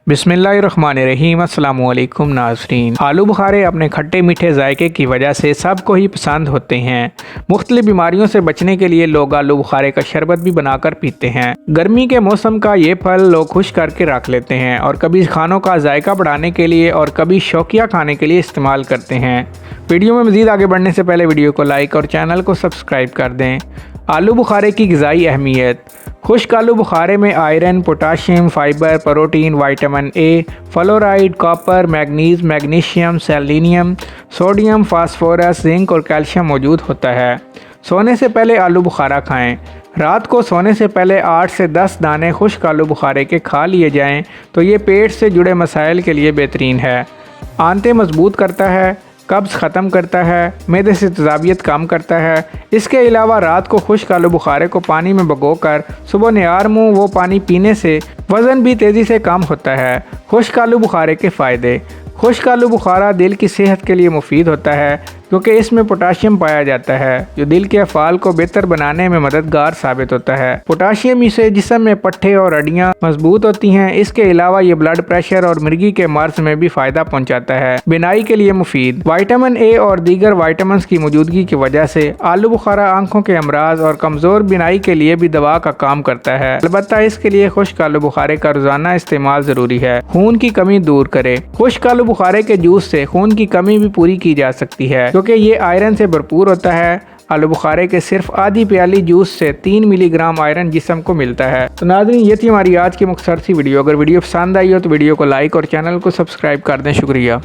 बिस्मिल्लाहिर्रहमानिर्रहीम। अस्सलाम वालेकुम नाज़रीन। आलू बुखारे अपने खट्टे मीठे जायके की वजह से सबको ही पसंद होते हैं। मुख्तलिफ बीमारियों से बचने के लिए लोग आलू बुखारे का शरबत भी बनाकर पीते हैं। गर्मी के मौसम का ये फल लोग खुश करके रख लेते हैं और कभी खानों का जायका बढ़ाने के लिए और कभी शौकिया खाने के लिए इस्तेमाल करते हैं। वीडियो में मज़ीद आगे बढ़ने से पहले वीडियो को लाइक और चैनल को सब्सक्राइब कर दें। आलू बुखारे की ग़िज़ाई अहमियत। खुश्क आलू बुखारे में iron, potassium, fibre, protein, vitamin A, fluoride, copper, manganese, magnesium, selenium, sodium, phosphorus, zinc और कैल्शियम मौजूद होता है। सोने से पहले आलू बुखारा खाएं। रात को सोने से पहले 8 से 10 दाने खुश्क आलू बुखारे के खा लिए जाएं तो ये पेट से जुड़े मसाइल के लिए बेहतरीन है। आंतें मजबूत करता है, कब्ज़ ख़त्म करता है, मैदे से तेज़ाबियत कम करता है। इसके अलावा रात को खुश्क आलू बुखारे को पानी में भिगोकर सुबह नियार मुँह वो पानी पीने से वज़न भी तेज़ी से कम होता है। खुश्क आलू बुखारे के फ़ायदे। खुश्क आलू बुखारा दिल की सेहत के लिए मुफीद होता है क्योंकि इसमें पोटाशियम पाया जाता है जो दिल के अफ़ाल को बेहतर बनाने में मददगार साबित होता है। पोटाशियम से जिस्म में पट्टे और हड्डियाँ मजबूत होती हैं। इसके अलावा ये ब्लड प्रेशर और मिर्गी के मर्ज में भी फ़ायदा पहुँचाता है। बिनाई के लिए मुफीद। विटामिन ए और दीगर विटामिन की मौजूदगी की वजह से आलू बुखारा आँखों के अमराज और कमज़ोर बिनाई के लिए भी दवा का काम करता है। अलबत्ता इसके लिए खुश्क आलू बुखारे का रोज़ाना इस्तेमाल ज़रूरी है। खून की कमी दूर करे। खुश्क आलू बुखारे के जूस से खून की कमी भी पूरी की जा सकती है क्योंकि ये आयरन से भरपूर होता है। आलू बुखारे के सिर्फ आधी प्याली जूस से 3 मिलीग्राम आयरन जिस्म को मिलता है। तो नाज़रीन, ये थी हमारी आज की मुख्तसर सी वीडियो। अगर वीडियो पसंद आई हो तो वीडियो को लाइक और चैनल को सब्सक्राइब कर दें। शुक्रिया।